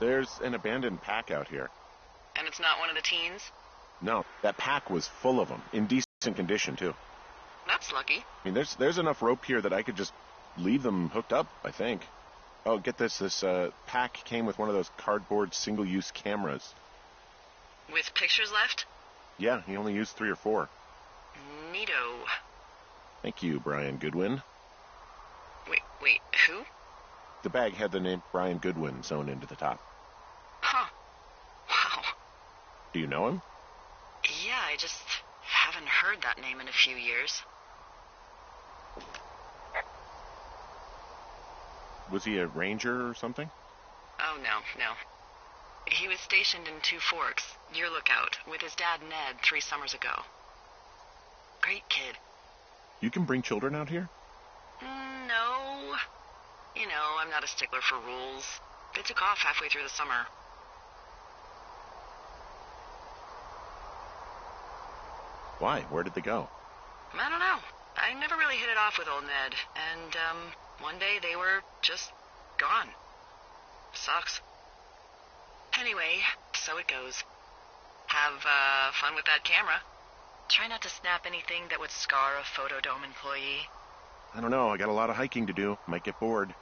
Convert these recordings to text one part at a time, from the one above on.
There's an abandoned pack out here. And it's not one of the teens? No, that pack was full of them, in decent condition, too. That's lucky. I mean, there's enough rope here that I could just leave them hooked up, I think. Oh, get this. This pack came with one of those cardboard single-use cameras. With pictures left? Yeah, he only used 3 or 4. Neato. Thank you, Brian Goodwin. Wait, who? The bag had the name Brian Goodwin sewn into the top. Huh. Wow. Do you know him? Yeah, I just haven't heard that name in a few years. Was he a ranger or something? Oh, no. He was stationed in Two Forks, your lookout, with his dad Ned 3 summers ago. Great kid. You can bring children out here? No. You know, I'm not a stickler for rules. They took off halfway through the summer. Why? Where did they go? I don't know. I never really hit it off with old Ned, and, one day they were just gone. Sucks. Anyway, so it goes. Have, fun with that camera. Try not to snap anything that would scar a Photodome employee. I don't know. I got a lot of hiking to do. Might get bored.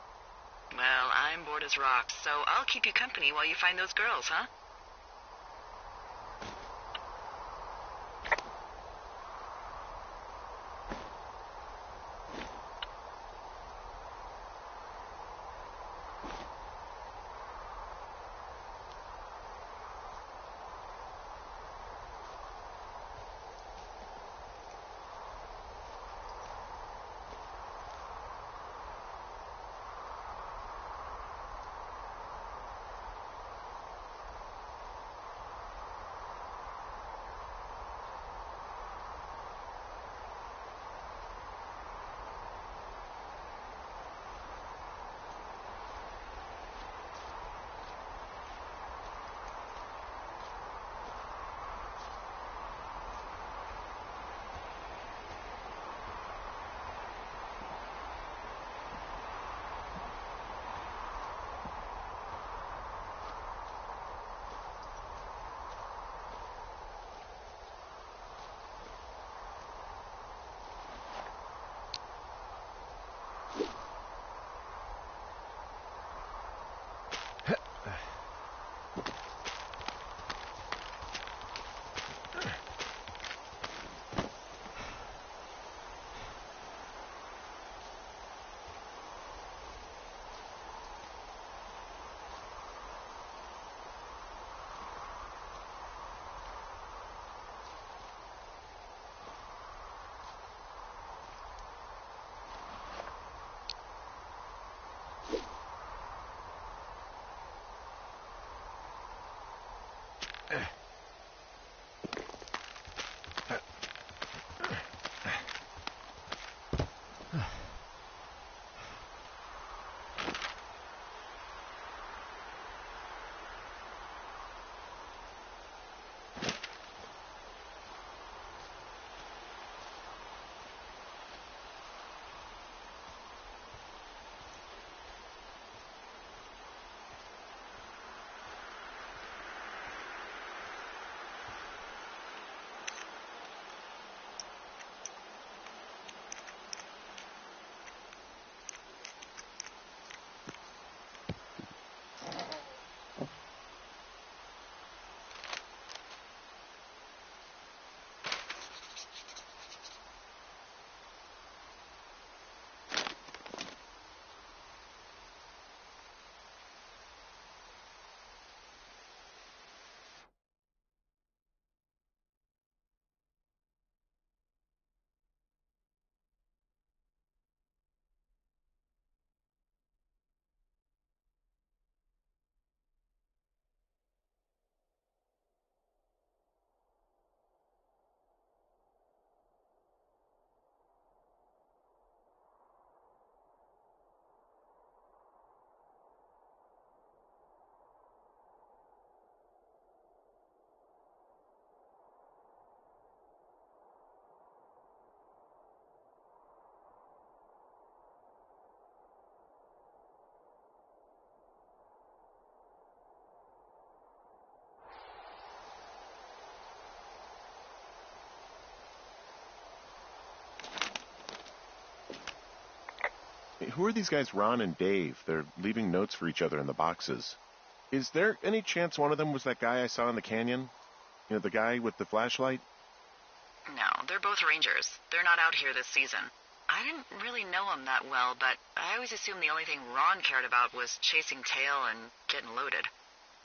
Well, I'm bored as rocks, so I'll keep you company while you find those girls, huh? Who are these guys, Ron and Dave? They're leaving notes for each other in the boxes. Is there any chance one of them was that guy I saw in the canyon? You know, the guy with the flashlight? No, they're both rangers. They're not out here this season. I didn't really know him that well, but I always assumed the only thing Ron cared about was chasing tail and getting loaded.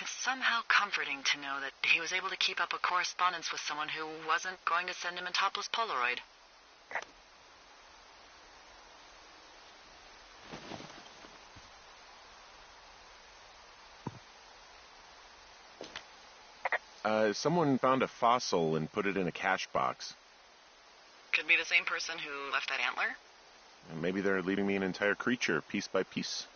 It's somehow comforting to know that he was able to keep up a correspondence with someone who wasn't going to send him a topless Polaroid. Someone found a fossil and put it in a cash box. Could be the same person who left that antler? And maybe they're leaving me an entire creature, piece by piece.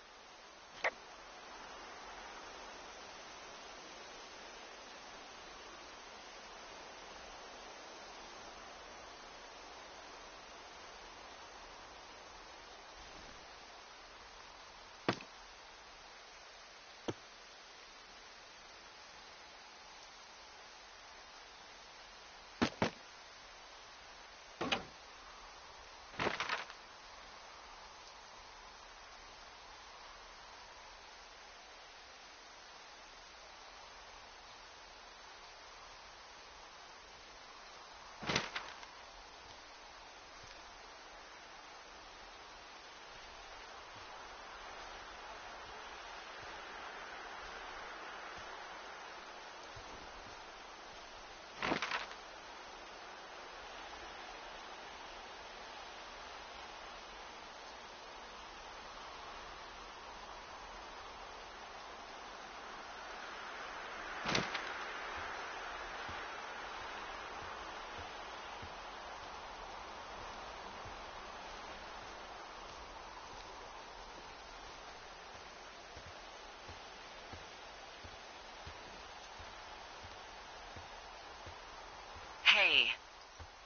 Hey,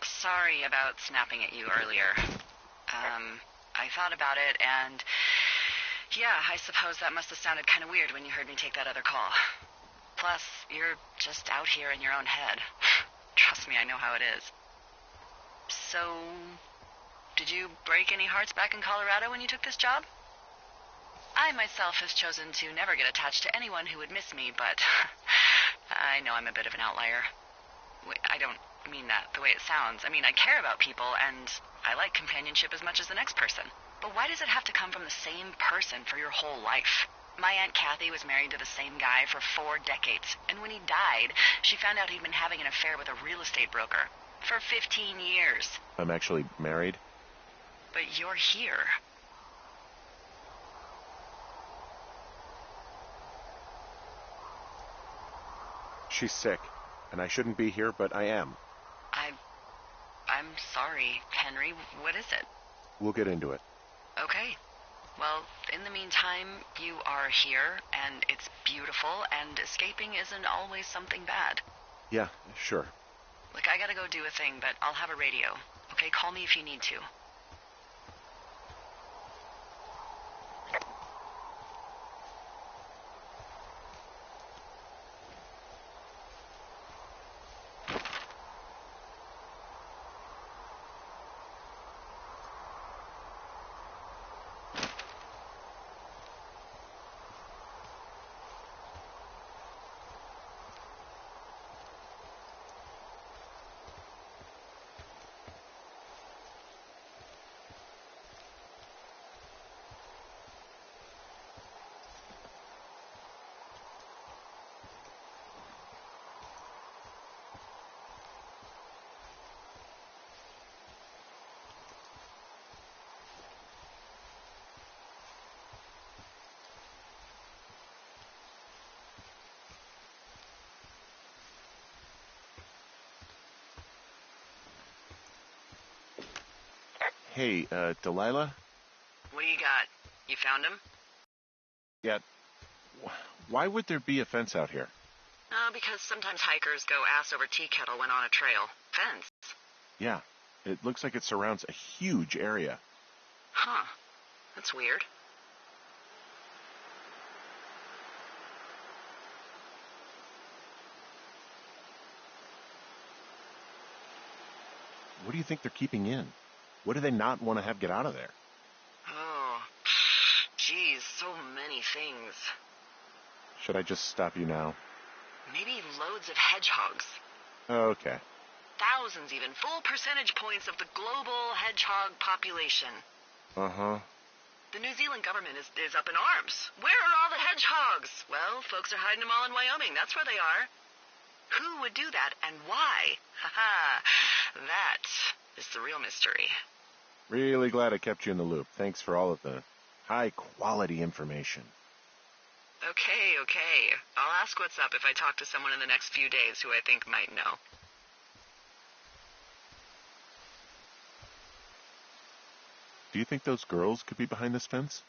sorry about snapping at you earlier. I thought about it, and yeah, I suppose that must have sounded kind of weird when you heard me take that other call. Plus, you're just out here in your own head. Trust me, I know how it is. So, did you break any hearts back in Colorado when you took this job? I myself have chosen to never get attached to anyone who would miss me, but I know I'm a bit of an outlier. I don't mean that the way it sounds. I mean, I care about people, and I like companionship as much as the next person. But why does it have to come from the same person for your whole life? My Aunt Kathy was married to the same guy for 4 decades, and when he died, she found out he'd been having an affair with a real estate broker for 15 years. I'm actually married. But you're here. She's sick, and I shouldn't be here, but I am. I'm sorry, Henry. What is it? We'll get into it. Okay. Well, in the meantime, you are here, and it's beautiful, and escaping isn't always something bad. Yeah, sure. Look, I gotta go do a thing, but I'll have a radio. Okay, call me if you need to. Hey, Delilah? What do you got? You found him? Yeah. Why would there be a fence out here? Because sometimes hikers go ass over tea kettle when on a trail. Fence. Yeah. It looks like it surrounds a huge area. Huh. That's weird. What do you think they're keeping in? What do they not want to have get out of there? Oh, things. Should I just stop you now? Maybe loads of hedgehogs. Okay. Thousands even. Full percentage points of the global hedgehog population. Uh-huh. The New Zealand government is up in arms. Where are all the hedgehogs? Well, folks are hiding them all in Wyoming. That's where they are. Who would do that and why? Haha. That is the real mystery. Really glad I kept you in the loop. Thanks for all of the high-quality information. Okay. I'll ask what's up if I talk to someone in the next few days who I think might know. Do you think those girls could be behind this fence?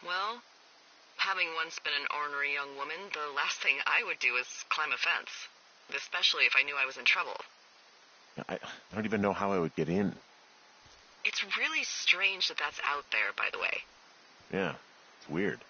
Well, having once been an ornery young woman, the last thing I would do is climb a fence. Especially if I knew I was in trouble. I don't even know how I would get in. It's really strange that that's out there, by the way. Yeah, it's weird.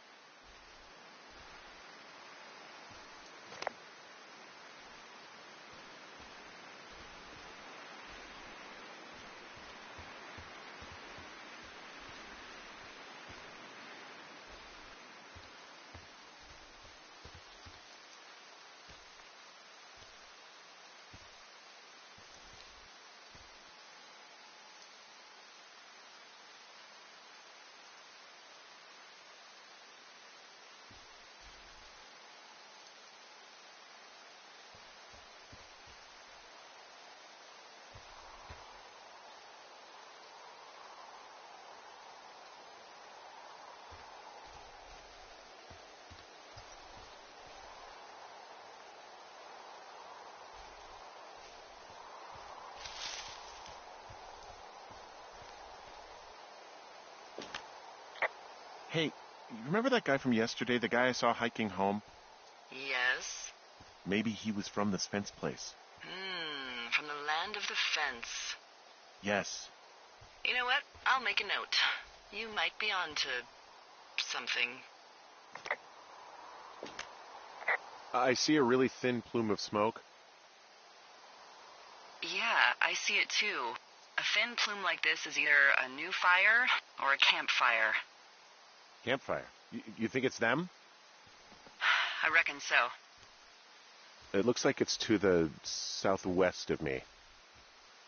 Hey, you remember that guy from yesterday, the guy I saw hiking home? Yes? Maybe he was from this fence place. From the land of the fence. Yes. You know what? I'll make a note. You might be on to something. I see a really thin plume of smoke. Yeah, I see it too. A thin plume like this is either a new fire or a campfire. Campfire. You think it's them? I reckon so. It looks like it's to the southwest of me.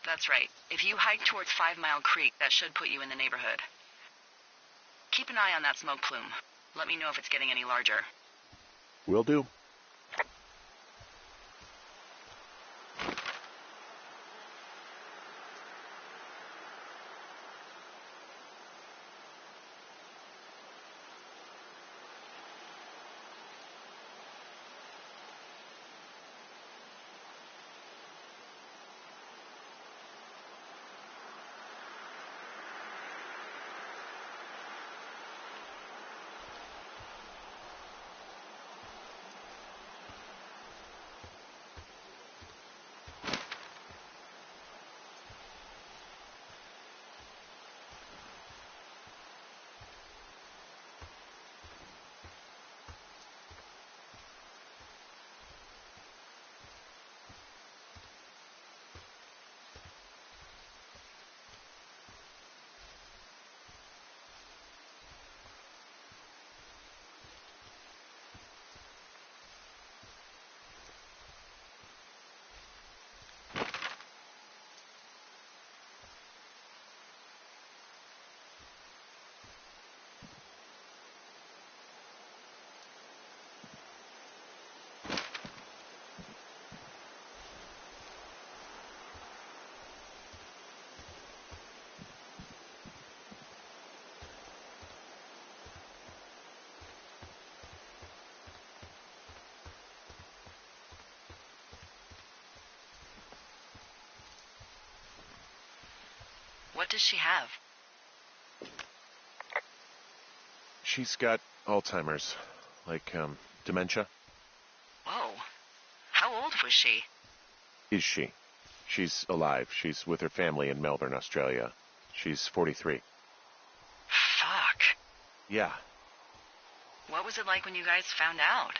That's right. If you hike towards 5 Mile Creek, that should put you in the neighborhood. Keep an eye on that smoke plume. Let me know if it's getting any larger. Will do. What does she have? She's got Alzheimer's, like, dementia. Whoa. How old was she? Is she? She's alive. She's with her family in Melbourne, Australia. She's 43. Fuck. Yeah. What was it like when you guys found out?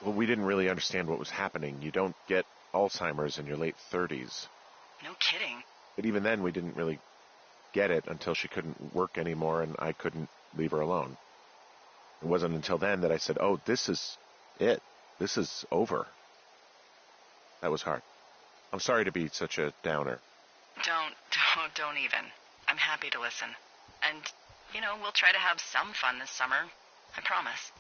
Well, we didn't really understand what was happening. You don't get Alzheimer's in your late 30s. No kidding. But even then, we didn't really get it until she couldn't work anymore and I couldn't leave her alone. It wasn't until then that I said, oh, this is it. This is over. That was hard. I'm sorry to be such a downer. Don't even. I'm happy to listen. And, we'll try to have some fun this summer. I promise.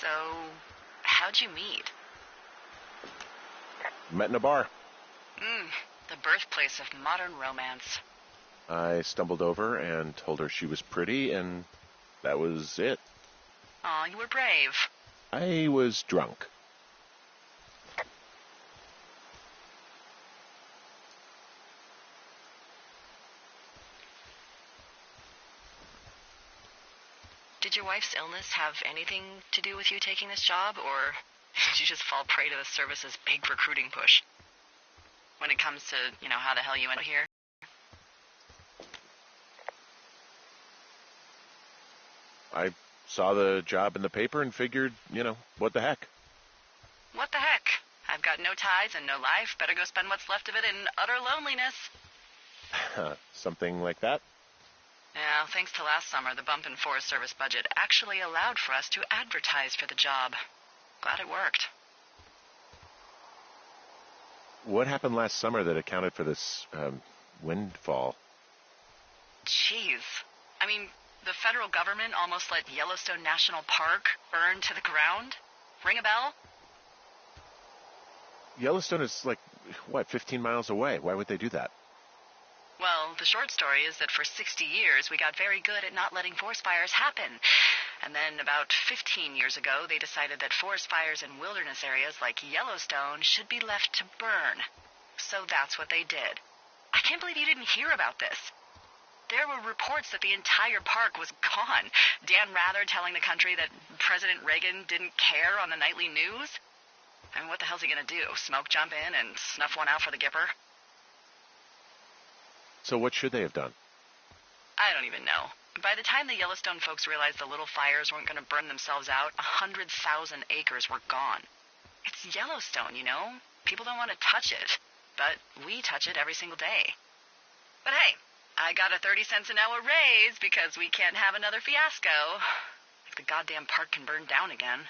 So, how'd you meet? Met in a bar. The birthplace of modern romance. I stumbled over and told her she was pretty, and that was it. Aw, you were brave. I was drunk. Did your wife's illness have anything to do with you taking this job, or did you just fall prey to the service's big recruiting push? When it comes to, how the hell you ended up here? I saw the job in the paper and figured, what the heck? What the heck? I've got no ties and no life. Better go spend what's left of it in utter loneliness. Something like that? Yeah, thanks to last summer, the bump in Forest Service budget actually allowed for us to advertise for the job. Glad it worked. What happened last summer that accounted for this windfall? Jeez. I mean, the federal government almost let Yellowstone National Park burn to the ground? Ring a bell? Yellowstone is 15 miles away. Why would they do that? Well, the short story is that for 60 years, we got very good at not letting forest fires happen. And then about 15 years ago, they decided that forest fires in wilderness areas like Yellowstone should be left to burn. So that's what they did. I can't believe you didn't hear about this. There were reports that the entire park was gone. Dan Rather telling the country that President Reagan didn't care on the nightly news. I mean, what the hell's he gonna do? Smoke jump in and snuff one out for the Gipper? So what should they have done? I don't even know. By the time the Yellowstone folks realized the little fires weren't going to burn themselves out, 100,000 acres were gone. It's Yellowstone, People don't want to touch it. But we touch it every single day. But hey, I got a 30 cents an hour raise because we can't have another fiasco. If the goddamn park can burn down again.